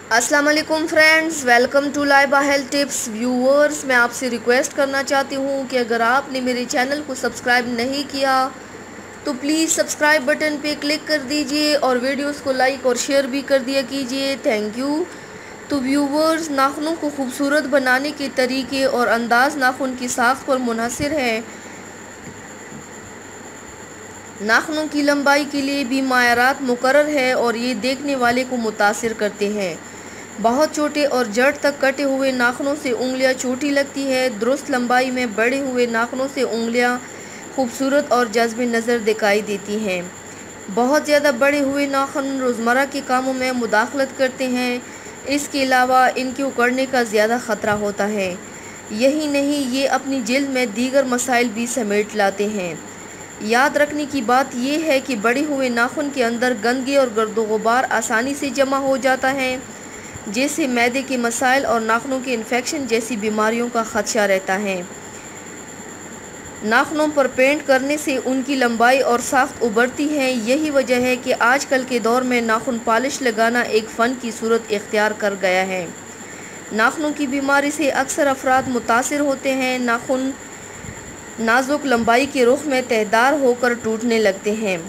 अस्सलाम वालेकुम friends, welcome to Laiba health tips. Viewers, मैं आपसे रिक्वेस्ट करना चाहती हूँ कि अगर आपने मेरे चैनल को सब्सक्राइब नहीं किया तो प्लीज़ सब्सक्राइब बटन पे क्लिक कर दीजिए और वीडियोस को लाइक और शेयर भी कर दिया कीजिए। Thank you. तो व्यूअर्स, नाखूनों को खूबसूरत बनाने के तरीके और अंदाज नाखून की साख्त पर मुनहसर है। नाखूनों की लंबाई के लिए भी मायारात मुकर्रर है और ये देखने वाले को मुतासिर करते हैं। बहुत छोटे और जड़ तक कटे हुए नाखूनों से उंगलियां छोटी लगती है। दुरुस्त लंबाई में बड़े हुए नाखूनों से उंगलियां खूबसूरत और जज्ब नज़र दिखाई देती हैं। बहुत ज़्यादा बड़े हुए नाखून रोज़मर्रा के कामों में मुदाखलत करते हैं। इसके अलावा इनके उखड़ने का ज़्यादा ख़तरा होता है। यही नहीं, ये अपनी जिल्द में दीगर मसाइल भी समेट लाते हैं। याद रखने की बात यह है कि बड़े हुए नाखून के अंदर गंदगी और गर्दो गुबार आसानी से जमा हो जाता है, जिससे मैदे के मसाइल और नाखूनों के इन्फेक्शन जैसी बीमारियों का खदशा रहता है। नाखूनों पर पेंट करने से उनकी लंबाई और साख्त उभरती है। यही वजह है कि आजकल के दौर में नाखून पॉलिश लगाना एक फ़न की सूरत इख्तियार कर गया है। नाखूनों की बीमारी से अक्सर अफराद मुतासिर होते हैं। नाखून नाजुक लंबाई के रुख में तहदार होकर टूटने लगते हैं।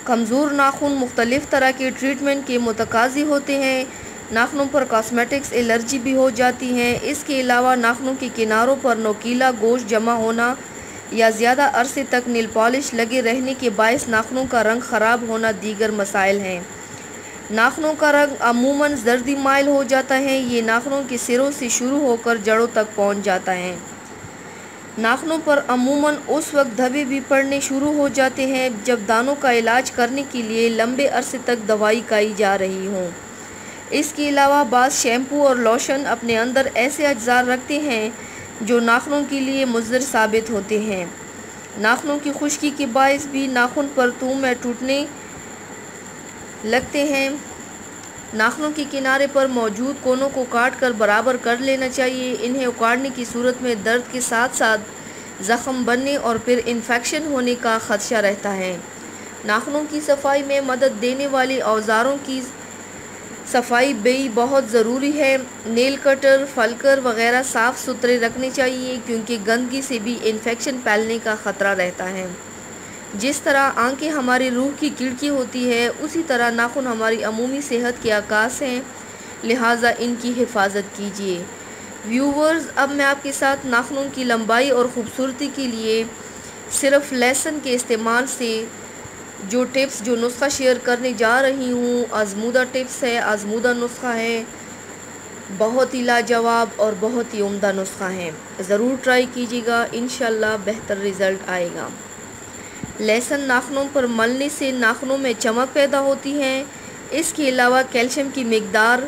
कमज़ोर नाखून मुख्तलिफ़ तरह के ट्रीटमेंट के मुतकाज़ी होते हैं। नाखूनों पर कॉस्मेटिक्स एलर्जी भी हो जाती है। इसके अलावा नाखूनों के किनारों पर नोकीला गोश्त जमा होना या ज़्यादा अरसे तक नील पॉलिश लगे रहने के बायस नाखूनों का रंग ख़राब होना दीगर मसाइल हैं। नाखूनों का रंग अमूमन जर्दी माइल हो जाता है। ये नाखूनों के सिरों से शुरू होकर जड़ों तक पहुँच जाता है। नाखूनों पर अमूमन उस वक्त धब्बे भी पड़ने शुरू हो जाते हैं जब दानों का इलाज करने के लिए लंबे अरसे तक दवाई खाई जा रही हों। इसके अलावा बाज़ शैम्पू और लोशन अपने अंदर ऐसे अज्जा रखते हैं जो नाखूनों के लिए मुज़र साबित होते हैं। नाखूनों की खुश्की के बायस भी नाखून पर तुम में टूटने लगते हैं। नाखूनों के किनारे पर मौजूद कोनों को काट कर बराबर कर लेना चाहिए। इन्हें उखाड़ने की सूरत में दर्द के साथ साथ ज़ख़म बनने और फिर इन्फेक्शन होने का खदशा रहता है। नाखूनों की सफाई में मदद देने वाले औज़ारों की सफाई भी बहुत ज़रूरी है। नेल कटर, फलकर वगैरह साफ़ सुथरे रखने चाहिए क्योंकि गंदगी से भी इन्फेक्शन फैलने का ख़तरा रहता है। जिस तरह आंखें हमारी रूह की खिड़की होती है, उसी तरह नाखून हमारी अमूमी सेहत के आकाश हैं, लिहाजा इनकी हिफाजत कीजिए। व्यूवर्स, अब मैं आपके साथ नाखूनों की लंबाई और ख़ूबसूरती के लिए सिर्फ लहसुन के इस्तेमाल से जो नुस्खा शेयर करने जा रही हूँ, आज़मूदा टिप्स है, आज़मूदा नुस्खा है, बहुत ही लाजवाब और बहुत ही उम्दा नुस्खा है। ज़रूर ट्राई कीजिएगा, इंशाल्लाह बेहतर रिज़ल्ट आएगा। लहसुन नाखूनों पर मलने से नाखूनों में चमक पैदा होती है। इसके अलावा कैल्शियम की मिकदार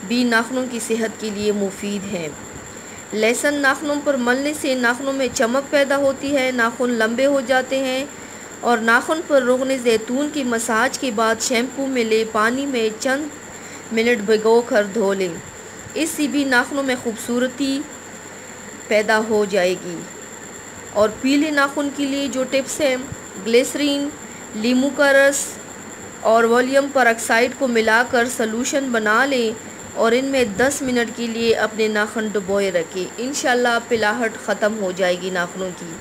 भी नाखूनों की सेहत के लिए मुफीद है। लहसुन नाखूनों पर मलने से नाखूनों में चमक पैदा होती है, नाखून लंबे हो जाते हैं और नाखून पर रोगने ज़ैतून की मसाज के बाद शैम्पू में ले पानी में चंद मिनट भिगो कर धो लें। इससे भी नाखूनों में खूबसूरती पैदा हो जाएगी। और पीले नाखून के लिए जो टिप्स हैं, ग्लिसरीन, लीमू का रस और वॉल्यूम परऑक्साइड को मिलाकर सलूशन बना लें और इनमें 10 मिनट के लिए अपने नाखून डुबोए रखें। इंशाल्लाह पिलाहट ख़त्म हो जाएगी नाखूनों की।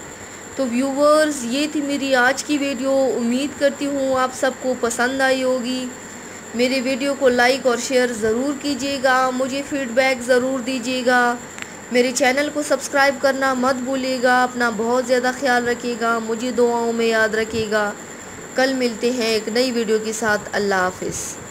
तो व्यूवर्स, ये थी मेरी आज की वीडियो। उम्मीद करती हूँ आप सबको पसंद आई होगी। मेरे वीडियो को लाइक और शेयर ज़रूर कीजिएगा, मुझे फ़ीडबैक ज़रूर दीजिएगा। मेरे चैनल को सब्सक्राइब करना मत भूलिएगा। अपना बहुत ज़्यादा ख्याल रखिएगा, मुझे दुआओं में याद रखिएगा। कल मिलते हैं एक नई वीडियो के साथ। अल्लाह हाफ़िज़।